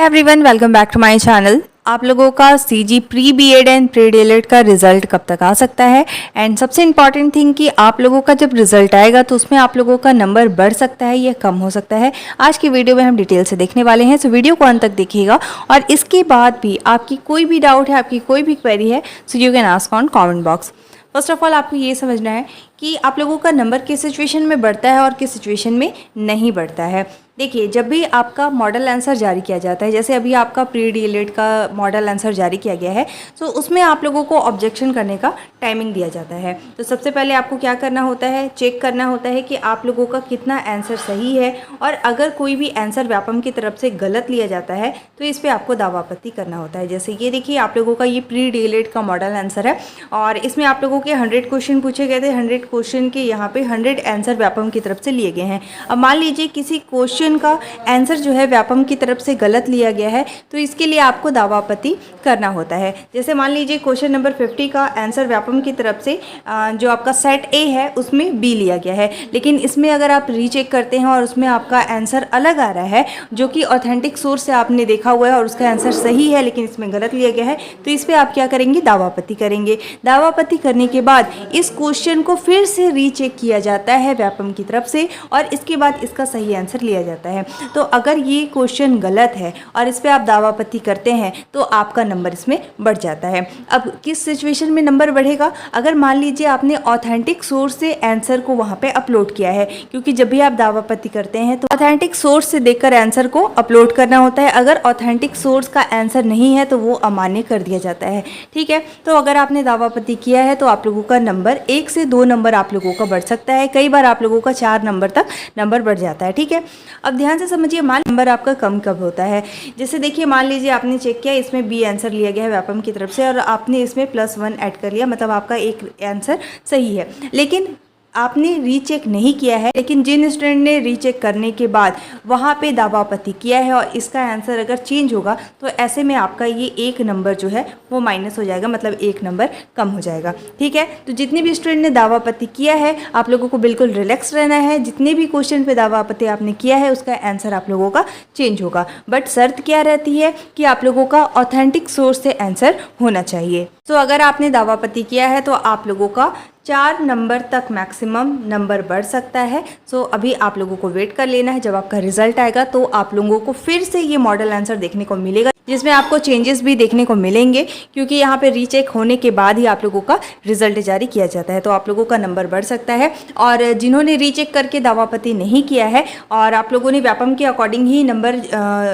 Everyone, welcome back to my channel. आप लोगों का CG pre BEd and pre DElEd का रिजल्ट कब तक आ सकता है। एंड सबसे इम्पॉर्टेंट थिंग कि आप लोगों का जब रिजल्ट आएगा तो उसमें आप लोगों का नंबर बढ़ सकता है या कम हो सकता है। आज की वीडियो में हम डिटेल से देखने वाले हैं, सो वीडियो को अंत तक देखिएगा। और इसके बाद भी आपकी कोई भी डाउट है, आपकी कोई भी क्वेरी है, so you can ask on comment box. First of all आपको ये समझना है कि आप लोगों का नंबर किस सिचुएशन में बढ़ता है और किस सिचुएशन में नहीं बढ़ता है। देखिए, जब भी आपका मॉडल आंसर जारी किया जाता है, जैसे अभी आपका प्री डीएलएड का मॉडल आंसर जारी किया गया है, तो उसमें आप लोगों को ऑब्जेक्शन करने का टाइमिंग दिया जाता है। तो सबसे पहले आपको क्या करना होता है, चेक करना होता है कि आप लोगों का कितना आंसर सही है। और अगर कोई भी आंसर व्यापम की तरफ से गलत लिया जाता है तो इस पर आपको दावा आपत्ति करना होता है। जैसे ये देखिए, आप लोगों का ये प्री डीएलएड का मॉडल आंसर है और इसमें आप लोगों के 100 क्वेश्चन पूछे गए थे। 100 क्वेश्चन के यहाँ पे 100 आंसर व्यापम की तरफ से लिए गए हैं। अब मान लीजिए किसी क्वेश्चन का आंसर जो है व्यापम की तरफ से गलत लिया गया है, तो इसके लिए आपको दावा आपत्ति करना होता है। जैसे मान लीजिए क्वेश्चन नंबर 50 का आंसर व्यापम की तरफ से जो आपका सेट ए है उसमें बी लिया गया है, लेकिन इसमें अगर आप रीचेक करते हैं और उसमें आपका आंसर अलग आ रहा है, जो कि ऑथेंटिक सोर्स से आपने देखा हुआ है और उसका आंसर सही है लेकिन इसमें गलत लिया गया है, तो इस पर आप क्या करेंगे, दावा आपत्ति करेंगे। दावा आपत्ति करने के बाद इस क्वेश्चन को फिर से रीचेक किया जाता है व्यापम की तरफ से और इसके बाद इसका सही आंसर लिया जाता है। तो अगर ये क्वेश्चन गलत है और इस पर आप दावा आपत्ति करते हैं तो आपका नंबर इसमें बढ़ जाता है। अब किस सिचुएशन में नंबर बढ़ेगा, अगर मान लीजिए आपने ऑथेंटिक सोर्स से आंसर को वहाँ पे अपलोड किया है, क्योंकि जब भी आप दावा आपत्ति करते हैं तो ऑथेंटिक सोर्स से देखकर आंसर को अपलोड करना होता है। अगर ऑथेंटिक सोर्स का आंसर नहीं है तो वो अमान्य कर दिया जाता है। ठीक है, तो अगर आपने दावा आपत्ति किया है तो आप लोगों का नंबर 1 से 2 नंबर आप लोगों का बढ़ सकता है। कई बार आप लोगों का 4 नंबर तक नंबर बढ़ जाता है। ठीक है, अब ध्यान से समझिए, मान नंबर आपका कम कब होता है। जैसे देखिए, मान लीजिए आपने चेक किया, इसमें बी आंसर लिया गया है व्यापम की तरफ से और आपने इसमें +1 ऐड कर लिया, मतलब आपका एक आंसर सही है, लेकिन आपने रीचेक नहीं किया है। लेकिन जिन स्टूडेंट ने रीचेक करने के बाद वहाँ पे दावा आपत्ति किया है और इसका आंसर अगर चेंज होगा तो ऐसे में आपका ये 1 नंबर जो है वो माइनस हो जाएगा, मतलब 1 नंबर कम हो जाएगा। ठीक है, तो जितने भी स्टूडेंट ने दावा आपत्ति किया है आप लोगों को बिल्कुल रिलैक्स रहना है। जितने भी क्वेश्चन पे दावा आपत्ति आपने किया है उसका आंसर आप लोगों का चेंज होगा, बट शर्त क्या रहती है कि आप लोगों का ऑथेंटिक सोर्स से आंसर होना चाहिए। तो अगर आपने दावा आपत्ति किया है तो आप लोगों का 4 नंबर तक मैक्सिमम नंबर बढ़ सकता है। सो अभी आप लोगों को वेट कर लेना है, जब आपका रिजल्ट आएगा तो आप लोगों को फिर से ये मॉडल आंसर देखने को मिलेगा, जिसमें आपको चेंजेस भी देखने को मिलेंगे, क्योंकि यहाँ पे रीचेक होने के बाद ही आप लोगों का रिजल्ट जारी किया जाता है। तो आप लोगों का नंबर बढ़ सकता है। और जिन्होंने रीचेक करके दावा आपत्ति नहीं किया है और आप लोगों ने व्यापम के अकॉर्डिंग ही नंबर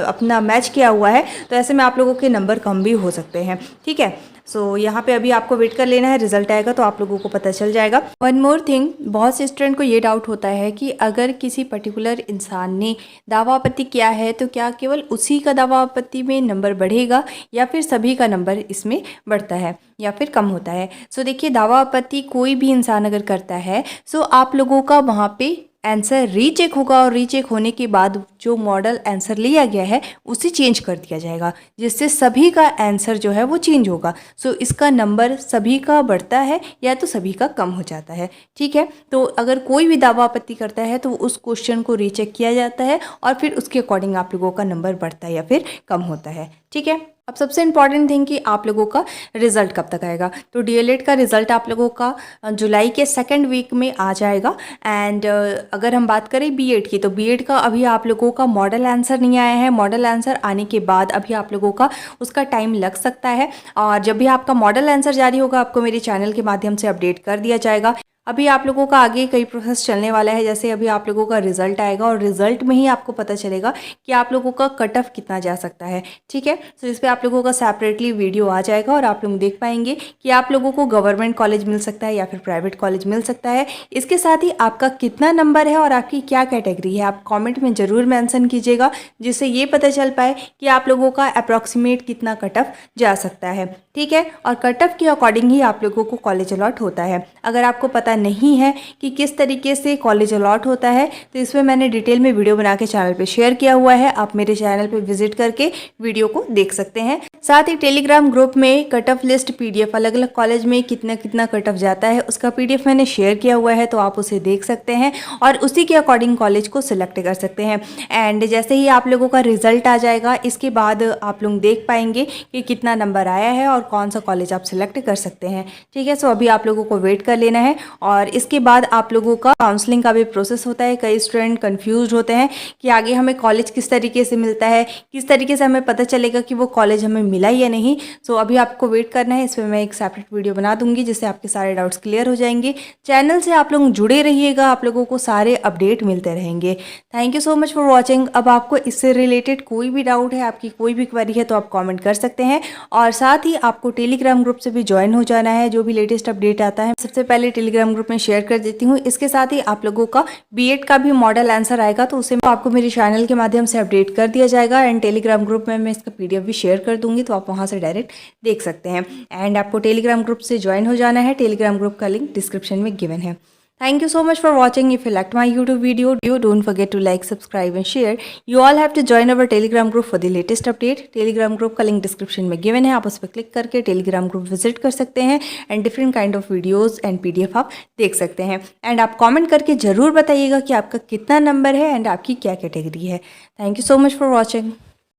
अपना मैच किया हुआ है, तो ऐसे में आप लोगों के नंबर कम भी हो सकते हैं। ठीक है, सो यहाँ पे अभी आपको वेट कर लेना है, रिजल्ट आएगा तो आप लोगों को पता चल जाएगा। वन मोर थिंग, बहुत से स्टूडेंट को ये डाउट होता है कि अगर किसी पर्टिकुलर इंसान ने दावा आपत्ति किया है तो क्या केवल उसी का दावा आपत्ति में नंबर बढ़ेगा या फिर सभी का नंबर इसमें बढ़ता है या फिर कम होता है। सो देखिए, दावा आपत्ति कोई भी इंसान अगर करता है सो आप लोगों का वहाँ पे आंसर रीचेक होगा और रीचेक होने के बाद जो मॉडल आंसर लिया गया है उसे चेंज कर दिया जाएगा, जिससे सभी का आंसर जो है वो चेंज होगा। सो इसका नंबर सभी का बढ़ता है या तो सभी का कम हो जाता है। ठीक है, तो अगर कोई भी दावा आपत्ति करता है तो उस क्वेश्चन को रीचेक किया जाता है और फिर उसके अकॉर्डिंग आप लोगों का नंबर बढ़ता है या फिर कम होता है। ठीक है, अब सबसे इम्पॉर्टेंट थिंग कि आप लोगों का रिजल्ट कब तक आएगा। तो डीएलएड का रिजल्ट आप लोगों का जुलाई के 2nd वीक में आ जाएगा। एंड अगर हम बात करें बीएड की, तो बीएड का अभी आप लोगों का मॉडल आंसर नहीं आया है। मॉडल आंसर आने के बाद अभी आप लोगों का उसका टाइम लग सकता है, और जब भी आपका मॉडल आंसर जारी होगा आपको मेरे चैनल के माध्यम से अपडेट कर दिया जाएगा। अभी आप लोगों का आगे कई प्रोसेस चलने वाला है, जैसे अभी आप लोगों का रिजल्ट आएगा और रिजल्ट में ही आपको पता चलेगा कि आप लोगों का कट ऑफ कितना जा सकता है। ठीक है, तो इस पर आप लोगों का सेपरेटली वीडियो आ जाएगा और आप लोग देख पाएंगे कि आप लोगों को गवर्नमेंट कॉलेज मिल सकता है या फिर प्राइवेट कॉलेज मिल सकता है। इसके साथ ही आपका कितना नंबर है और आपकी क्या कैटेगरी है आप कॉमेंट में ज़रूर मैंसन कीजिएगा, जिससे ये पता चल पाए कि आप लोगों का अप्रॉक्सीमेट कितना कट ऑफ जा सकता है। ठीक है। और कट ऑफ के अकॉर्डिंग ही आप लोगों को कॉलेज अलॉट होता है। अगर आपको पता नहीं है कि किस तरीके से कॉलेज अलॉट होता है तो इसमें मैंने डिटेल में वीडियो बना के चैनल पे शेयर किया हुआ है, आप मेरे चैनल पे विजिट करके वीडियो को देख सकते हैं। साथ ही टेलीग्राम ग्रुप में कट ऑफ लिस्ट पीडीएफ, अलग अलग कॉलेज में कितना कितना कट ऑफ जाता है उसका पीडीएफ मैंने शेयर किया हुआ है, तो आप उसे देख सकते हैं और उसी के अकॉर्डिंग कॉलेज को सिलेक्ट कर सकते हैं। एंड जैसे ही आप लोगों का रिजल्ट आ जाएगा इसके बाद आप लोग देख पाएंगे कि कितना नंबर आया है और कौन सा कॉलेज आप सिलेक्ट कर सकते हैं। ठीक है, सो अभी आप लोगों को वेट कर लेना है और इसके बाद आप लोगों का काउंसलिंग का भी प्रोसेस होता है। कई स्टूडेंट कंफ्यूज होते हैं कि आगे हमें कॉलेज किस तरीके से मिलता है, किस तरीके से हमें पता चलेगा कि वो कॉलेज हमें मिला या नहीं। सो अभी आपको वेट करना है, इस पर मैं एक सेपरेट वीडियो बना दूंगी जिससे आपके सारे डाउट्स क्लियर हो जाएंगे। चैनल से आप लोग जुड़े रहिएगा, आप लोगों को सारे अपडेट मिलते रहेंगे। Thank you so much for watching. अब आपको इससे रिलेटेड कोई भी डाउट है, आपकी कोई भी क्वेरी है तो आप कॉमेंट कर सकते हैं और साथ ही आपको टेलीग्राम ग्रुप से भी ज्वाइन हो जाना है। जो भी लेटेस्ट अपडेट आता है सबसे पहले टेलीग्राम ग्रुप में शेयर कर देती हूँ। इसके साथ ही आप लोगों का बीएड का भी मॉडल आंसर आएगा तो उसे आपको मेरे चैनल के माध्यम से अपडेट कर दिया जाएगा एंड टेलीग्राम ग्रुप में मैं इसका पीडीएफ भी शेयर कर दूंगी, तो आप वहां से डायरेक्ट देख सकते हैं। एंड आपको टेलीग्राम ग्रुप से ज्वाइन हो जाना है, टेलीग्राम ग्रुप का लिंक डिस्क्रिप्शन में गिवन है। Thank you so much for watching. If you liked my YouTube video, don't forget to like, subscribe and share. You all have to join our Telegram group for the latest update. Telegram group का link description में given है, आप उस पर click करके Telegram group visit कर सकते हैं and different kind of videos and PDF आप देख सकते हैं। एंड आप कमेंट करके ज़रूर बताइएगा कि आपका कितना नंबर है एंड आपकी क्या कैटेगरी है। Thank you so much for watching.